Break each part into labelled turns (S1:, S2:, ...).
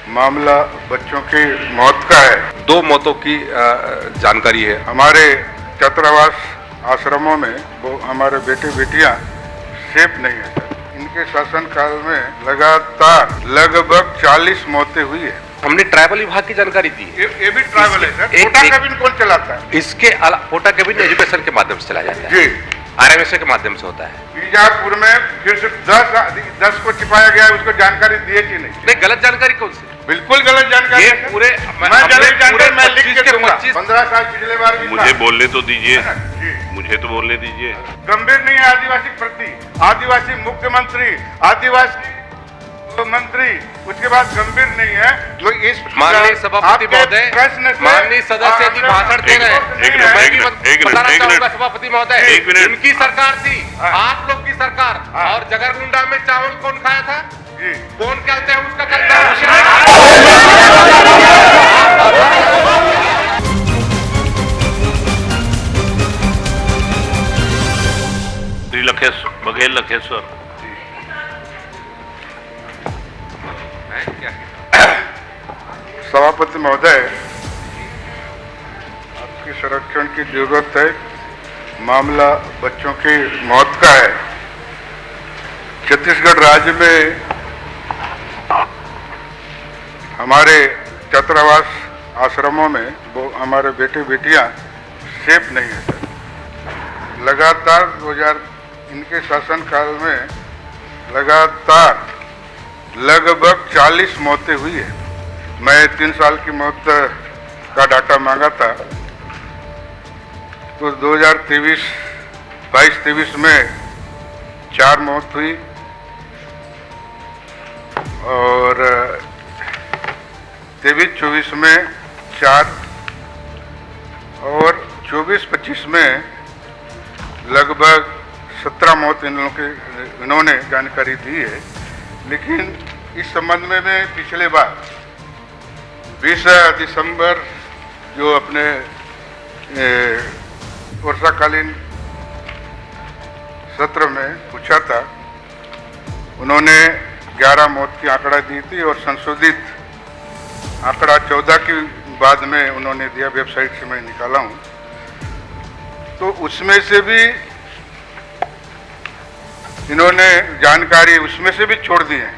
S1: मामला बच्चों की मौत का है।
S2: 2 मौतों की जानकारी है।
S1: हमारे छात्रावास आश्रमों में वो हमारे बेटे बेटियां सेफ नहीं है सर। इनके शासनकाल में लगातार लगभग 40 मौतें हुई है।
S2: हमने ट्राइबल विभाग की जानकारी दी है।
S1: ये भी ट्राइबल है सर। कोटा कैबिन कौन चलाता है?
S2: इसके कोटा कैबिन एजुकेशन के माध्यम से चला जाता है
S1: जी,
S2: RMSA के माध्यम से होता है।
S1: बीजापुर में फिर से 10 को छिपाया गया, उसको जानकारी दिए कि नहीं?
S2: गलत जानकारी कौन सी?
S1: बिल्कुल गलत जानकारी
S2: ये
S1: है।
S2: पूरे
S1: मैं गलत जानकारी मैं लिख के दूंगा। 15 साल पिछले बार भी
S3: मुझे बोलने तो दीजिए,
S1: जी,
S3: मुझे तो बोलने दीजिए।
S1: गंभीर नहीं है आदिवासी प्रति। आदिवासी मुख्यमंत्री, आदिवासी मंत्री, उसके बाद गंभीर नहीं है जो इस
S2: माननीय सभापति महोदय, माननीय सदस्य जी भाषण दे रहे हैं। मैं भी बताना चाहूंगा सभापति महोदय, इनकी सरकार थी, आप लोग की सरकार, और जगरगुंडा में चावल कौन खाया था?
S1: जी,
S2: कौन कहते हैं उसका
S3: बघेल लखेश्वर।
S1: सभापति महोदय, आपके संरक्षण की जरूरत है। मामला बच्चों की मौत का है। छत्तीसगढ़ राज्य में हमारे छात्रावास आश्रमों में वो हमारे बेटे बेटियां सेफ नहीं है सर। लगातार इनके शासनकाल में लगातार लगभग 40 मौतें हुई है। मैं 3 साल की मौत का डाटा मांगा था, तो 2023 में 4 मौत हुई, और 23-24 में 4, और 24-25 में लगभग 17 मौत इन्होंने जानकारी दी है। लेकिन इस संबंध में मैं पिछले बार 20 दिसंबर जो अपने वर्षाकालीन सत्र में पूछा था, उन्होंने 11 मौत की आंकड़ा दी थी, और संशोधित आंकड़ा 14 की बाद में उन्होंने दिया, वेबसाइट से मैं निकाला हूं। तो उसमें से भी इन्होंने जानकारी उसमें से भी छोड़ दी है।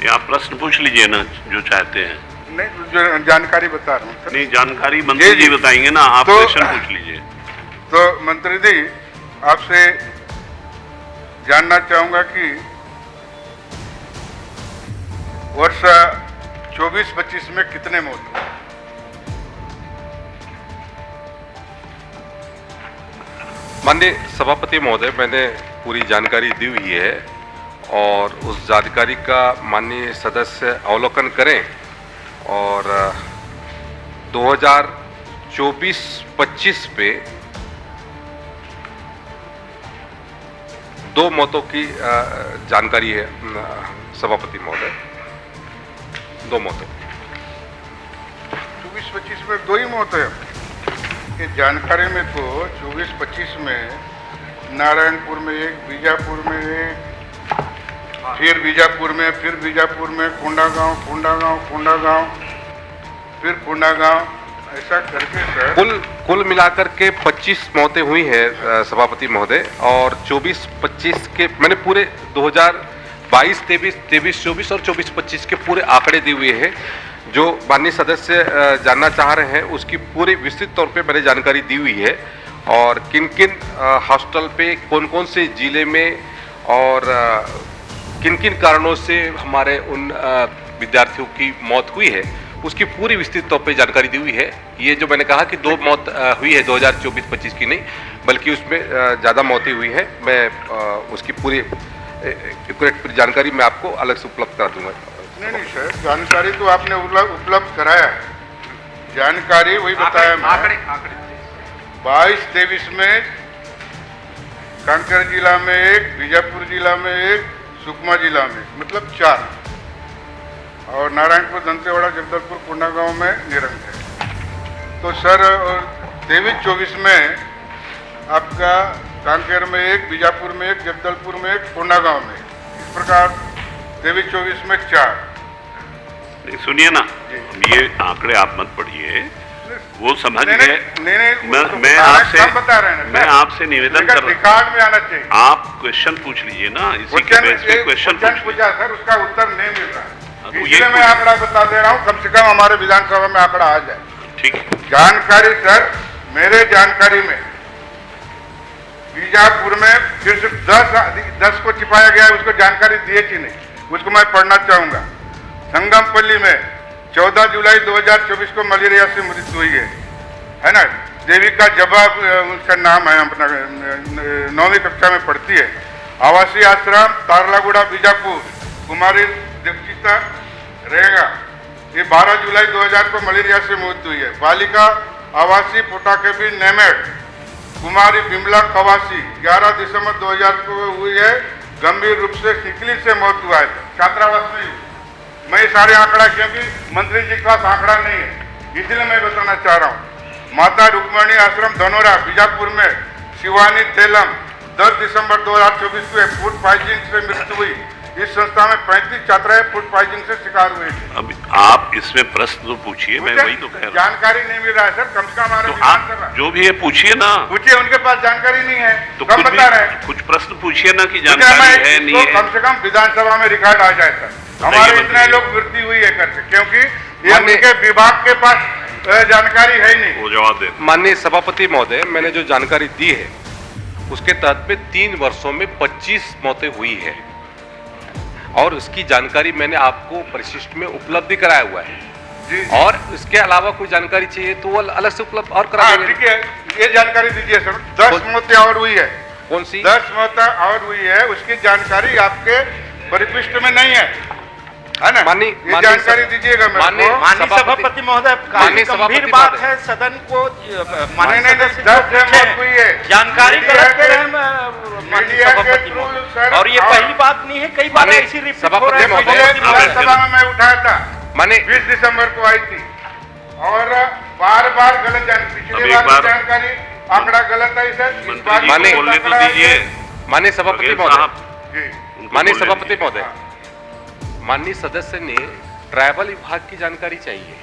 S3: ये आप प्रश्न पूछ लीजिए ना जो चाहते हैं।
S1: नहीं, जो जानकारी बता रहा हूँ।
S3: नहीं, जानकारी मंत्री जी बताएंगे ना, आप प्रश्न पूछ लीजिए।
S1: तो मंत्री जी, आपसे जानना चाहूंगा कि वर्ष 24-25 में कितने मौत हुए?
S2: माननीय सभापति महोदय, मैंने पूरी जानकारी दी हुई है, और उस जानकारी का माननीय सदस्य अवलोकन करें, और 2024-25 पे 2 मौतों की जानकारी है सभापति महोदय। 2 मौतें
S1: 24-25 में 2 ही मौत है। ये जानकारी में तो 24-25 में नारायणपुर में 1, बीजापुर में 1, फिर बीजापुर में कोंडागांव, फिर कोंडागांव, ऐसा करके सर
S2: कुल मिलाकर के 25 मौतें हुई हैं सभापति महोदय, और 24-25 के मैंने पूरे 2022, 23-24 और 24-25 के पूरे आंकड़े दिए हुए हैं। जो माननीय सदस्य जानना चाह रहे हैं, उसकी पूरी विस्तृत तौर पे मैंने जानकारी दी हुई है, और किन किन हॉस्टल पे कौन कौन से जिले में और किन किन कारणों से हमारे उन विद्यार्थियों की मौत हुई है, उसकी पूरी विस्तृत तौर पे जानकारी दी हुई है। ये जो मैंने कहा कि 2 मौत हुई है 2024-25 की नहीं, बल्कि उसमें ज़्यादा मौतें हुई है। मैं उसकी पूरी एक्यूरेट जानकारी मैं आपको अलग से उपलब्ध करा दूंगा।
S1: नहीं सर, जानकारी तो आपने उपलब्ध कराया है। जानकारी वही बताया मैं। 22-23 में कांकेर जिला में 1, बीजापुर जिला में 1, सुकमा जिला में, मतलब 4, और नारायणपुर, दंतेवाड़ा, जगदलपुर, कोंडागांव में निरंक है। तो सर 23-24 में आपका कांकेर में 1, बीजापुर में 1, जगदलपुर में 1, कोंडागांव में, इस प्रकार 23-24 में 4।
S3: नहीं, सुनिए ना, ये आंकड़े आप मत पढ़िए, वो समझ गए। मैं आपसे
S1: बता रहे हैं,
S3: मैं आपसे निवेदन कर रहा हूँ,
S1: रिकॉर्ड में आना चाहिए।
S3: आप क्वेश्चन पूछ लीजिए ना, इसी के बेस पे क्वेश्चन पूछ
S1: पूछा सर, उसका उत्तर नहीं मिल रहा
S3: तो
S1: है,
S3: ये
S1: इसलिए मैं आंकड़ा बता दे रहा हूँ, कम से कम हमारे विधानसभा में आंकड़ा आ जाए।
S3: ठीक है।
S1: जानकारी सर, मेरे जानकारी में बीजापुर में फिर से 10 को छिपाया गया है, उसको जानकारी दिए कि नहीं, उसको मैं पढ़ना चाहूंगा। संगमपल्ली में 14 जुलाई 2024 को मलेरिया से मृत्यु हुई है ना। देविका जवाब उसका नाम है, अपना 9वीं कक्षा में पढ़ती है। आवासीय आश्रम तारलागुड़ा बीजापुर, कुमारी दीक्षिता रहेगा, ये 12 जुलाई 2000 को मलेरिया से मृत्यु हुई है। बालिका आवासीय पोटाकेबी नेमेट, कुमारी बिमला कवासी 11 दिसंबर 2000 को हुई है, गंभीर रूप से सिकली से मौत हुआ है, छात्रावास में हुई। मैं सारे आंकड़ा, क्योंकि मंत्री जी के पास आंकड़ा नहीं है, इसलिए मैं बताना चाह रहा हूँ। माता रुक्मणी आश्रम धनोरा बीजापुर में शिवानी तेलम 10 दिसंबर 2024 को फूड पॉइजनिंग से मृत्यु हुई। इस संस्था में 35 छात्राएं फूड पॉइजनिंग से शिकार हुए थे।
S3: अब आप इसमें प्रश्न तो पूछिए, मैं वही तो कह रहा हूँ।
S1: जानकारी नहीं मिल रहा है सर, कम से कम हमारे
S3: तो आप जो भी है पूछिए ना,
S1: पूछिए, उनके पास जानकारी नहीं है
S3: तो
S1: कब बता रहे हैं।
S3: कुछ प्रश्न पूछिए ना कि जानकारी है नहीं है।
S1: कम से कम विधानसभा में रिकॉर्ड आ जाए सर, हमारे इतने लोग मृत्यु हुई है करके, क्योंकि ये उनके विभाग के पास जानकारी है ही नहीं।
S3: वो जवाब दे।
S2: माननीय सभापति महोदय, मैंने जो जानकारी दी है उसके तहत में 3 वर्षों में 25 मौतें हुई है, और उसकी जानकारी मैंने आपको परिशिष्ट में उपलब्ध कराया हुआ है
S1: जी।
S2: और इसके अलावा कोई जानकारी चाहिए तो वो अलग से उपलब्ध और करा देंगे।
S1: ठीक है, ये जानकारी दीजिए सर। 10 मौतें और हुई है।
S2: कौन सी?
S1: 10 मौतें और हुई है, उसकी जानकारी आपके परिशिष्ट में नहीं है ना। ये जानकारी दीजिएगा मेरे को।
S4: माननीय सभापति महोदय, काफी गंभीर बात है, सदन को माननीय सदस्य
S1: 10 मौत हुई है,
S4: जानकारी गलत दे रहे हैं माननीय सभापति महोदय, और ये पहली बात नहीं है, कई बार ऐसी रिपोर्ट हो रही है।
S1: विधानसभा में मैं उठाया था,
S2: माने
S1: 20 दिसंबर को आई थी, और बार बार गलत जानकारी, पिछली बार जानकारी आंकड़ा गलत है सर, इस बार
S3: बोलने तो दीजिए।
S2: माननीय सभापति महोदय,
S1: जी,
S2: माननीय सभापति महोदय, माननीय सदस्य ने ट्राइबल विभाग की जानकारी चाहिए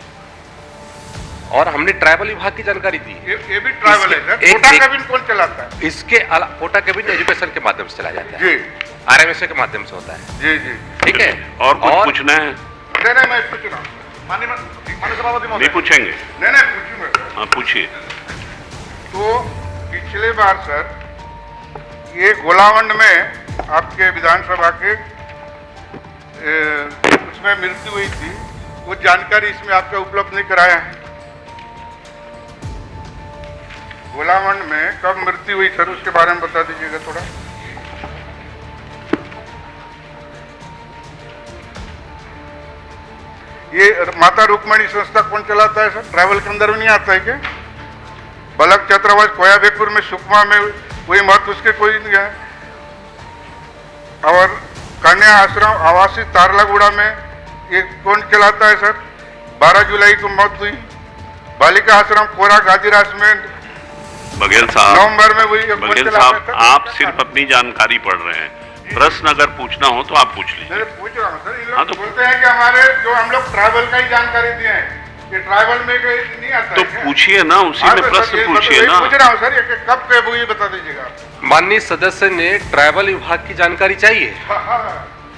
S2: और हमने ट्राइबल विभाग की जानकारी दी है।
S1: ये भी ट्राइबल है सर। कोटा कैबिन कौन चलाता है?
S2: इसके अलावा कोटा कैबिन एजुकेशन के माध्यम से चला जाता है
S1: जी,
S2: RMSA के माध्यम से होता है।
S1: जी जी,
S2: ठीक है।
S3: और कुछ पूछना है?
S1: नहीं, मैं पूछ रहा हूँ माननीय सभापति
S3: नहीं पूछेंगे?
S1: नहीं पूछूंगा।
S3: हाँ पूछिए।
S1: तो पिछले बार सर ये गोलावंड में आपके विधानसभा के उसमें मृत्यु हुई थी, वो जानकारी इसमें आपका उपलब्ध नहीं कराया है। गोलावंड में कब मृत्यु हुई सर, उसके बारे में बता दीजिएगा थोड़ा। ये माता रुक्मणी संस्था कौन चलाता है सर? ट्रैवल के अंदर में नहीं आता है क्या? बलक छात्रावास कोया बेगपुर में सुकमा में वही मत, उसके कोई नहीं है। और कन्या आश्रम आवासीय तारलागुड़ा में ये कौन चलाता है सर? 12 जुलाई को मौत हुई। बालिका आश्रम कोरा गाजीरास में
S3: बघेल साहब,
S1: नवंबर में हुई।
S3: बघेल साहब, आप सिर्फ अपनी जानकारी पढ़ रहे हैं, प्रश्न अगर पूछना हो तो आप पूछ लीजिए।
S1: पूछ रहा हूँ सर, इन
S3: हाँ,
S1: लोग
S3: तो
S1: बोलते हैं कि हमारे जो हम लोग ट्राइबल का ही जानकारी दिए हैं, कि ट्राइबल में नहीं आता
S3: तो
S1: है।
S3: पूछिए ना, उसी में प्रश्न पूछिए ना।
S1: पूछ रहा हूँ सर, ये कब के हुई बता दीजिएगा।
S2: माननीय सदस्य ने ट्राइबल विभाग की जानकारी चाहिए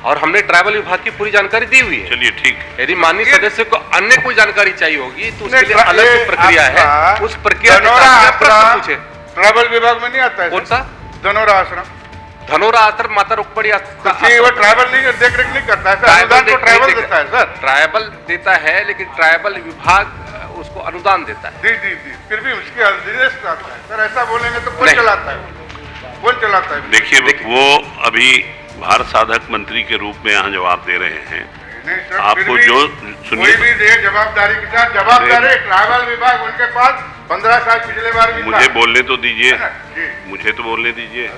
S2: और हमने ट्राइबल विभाग की पूरी जानकारी दी हुई है।
S3: चलिए ठीक है।
S2: यदि माननीय सदस्य को अन्य कोई जानकारी चाहिए होगी तो उसके लिए अलग से प्रक्रिया है, उस प्रक्रिया के तहत प्रश्न पूछे।
S1: ट्राइबल विभाग में नहीं आता है।
S2: कौन सा?
S1: धनोरा आश्रम।
S2: धनोरा आश्रम माता रुक्मणी आश्रम
S1: वो ट्राइबल नहीं देख रेख नहीं करता है सर, अनुदान तो ट्राइबल देता है सर।
S2: ट्राइबल देता है, लेकिन ट्राइबल विभाग उसको अनुदान देता है।
S1: जी, फिर भी उसके निर्देश आता है सर। ऐसा बोलेंगे तो कौन चलाता है? कौन चलाता है?
S3: देखिए, वो अभी भारत साधक मंत्री के रूप में यहाँ जवाब दे रहे हैं।
S1: नहीं सर,
S3: आपको जो
S1: कोई भी दे जवाबदारी के साथ, जवाबदारी ट्राइबल विभाग उनके पास 15 साल पिछले बार भी
S3: मुझे बोलने तो दीजिए,
S1: जी,
S3: मुझे तो बोलने दीजिए।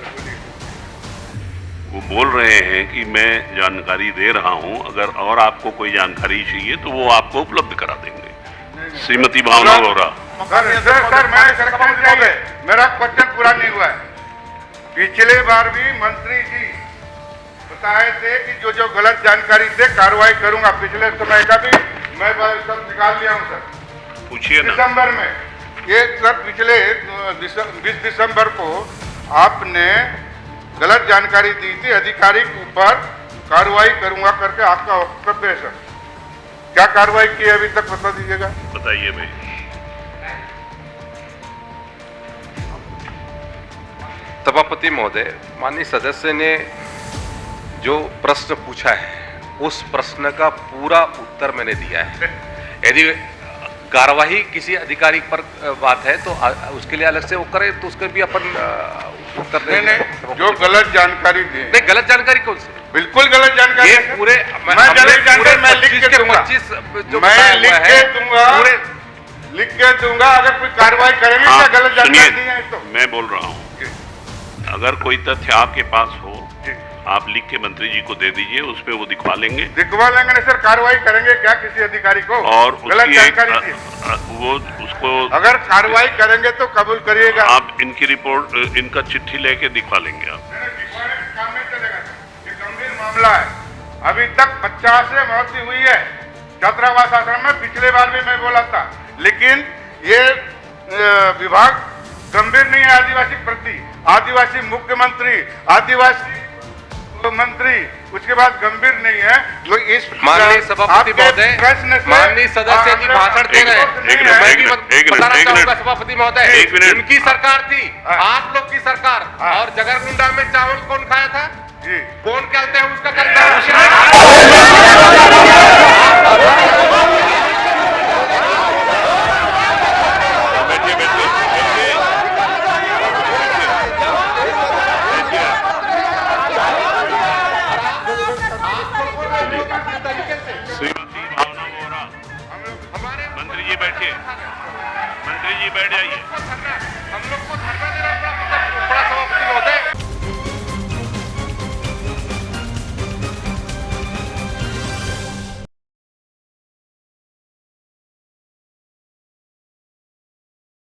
S3: वो बोल रहे हैं कि मैं जानकारी दे रहा हूं, अगर और आपको कोई जानकारी चाहिए तो वो आपको उपलब्ध करा देंगे। श्रीमती भावना वोरा।
S1: सर मेरा क्वेश्चन पूरा नहीं हुआ है। पिछले बार भी मंत्री जी बताए थे कि जो गलत जानकारी से कार्रवाई करूंगा। पिछले समय का भी मैं सब निकाल लिया हूँ सर,
S3: पूछिए ना।
S1: दिसंबर में। ये सर पिछले 20 दिसंबर को आपने गलत जानकारी दी थी, अधिकारी के ऊपर कार्रवाई करूंगा करके आपका वक्तव्य है सर। क्या कार्रवाई की है अभी तक बता दीजिएगा।
S3: बताइए भाई।
S2: सभापति महोदय, माननीय सदस्य ने जो प्रश्न पूछा है उस प्रश्न का पूरा उत्तर मैंने दिया है। यदि कार्यवाही किसी अधिकारी पर बात है तो उसके लिए अलग से वो करे, तो उसके भी अपन उत्तर
S1: नहीं नहीं, जो गलत जानकारी दी,
S2: नहीं गलत जानकारी कौन सी?
S1: बिल्कुल गलत जानकारी
S2: ये
S1: है सर।
S2: पूरे
S1: मैं गलत जानकारी मैं लिख के दूंगा,
S2: 25 जो
S1: मैं
S2: बताया
S1: लिख
S2: हुआ
S1: के
S2: है,
S1: दूंगा,
S2: पूरे
S1: लिख के दूंगा। अगर कोई कार्रवाई करेंगे
S3: हाँ,
S1: क्या गलत जानकारी दी
S3: सुनिए,
S1: है तो
S3: मैं बोल रहा हूँ, अगर कोई तथ्य आपके पास हो आप लिख के मंत्री जी को दे दीजिए, उसपे वो दिखवा लेंगे।
S1: दिखवा लेंगे ना सर, कार्रवाई करेंगे क्या किसी अधिकारी को
S3: और
S1: गलत
S3: उसकी
S1: जानकारी दी?
S3: वो उसको
S1: अगर कार्रवाई करेंगे तो कबूल करिएगा।
S3: आप इनकी रिपोर्ट, इनका चिट्ठी लेके दिखवा लेंगे आप।
S1: दिखवाने का काम नहीं चलेगा सर, ये गंभीर मामला है। अभी तक 50 से मौतें हुई है छात्रावास आश्रम में, पिछले बार भी मैं बोला था। लेकिन ये विभाग गंभीर नहीं है आदिवासी प्रति। आदिवासी मुख्यमंत्री, आदिवासी मंत्री, उसके बाद गंभीर नहीं है। जो इस
S2: माननीय सभापति महोदय, माननीय सदस्य जी भाषण दे रहे हैं, मैं भी बताना चाहूंगा सभापति महोदय, उनकी सरकार थी, आप लोग की सरकार, और जगरगुंडा में चावल कौन खाया था?
S1: जी
S2: कौन कहते हैं उसका करता है?
S3: श्रीमती भावना वोरा, मंत्री जी बैठिए, मंत्री जी बैठ जाइए।
S2: हम लोग को धरना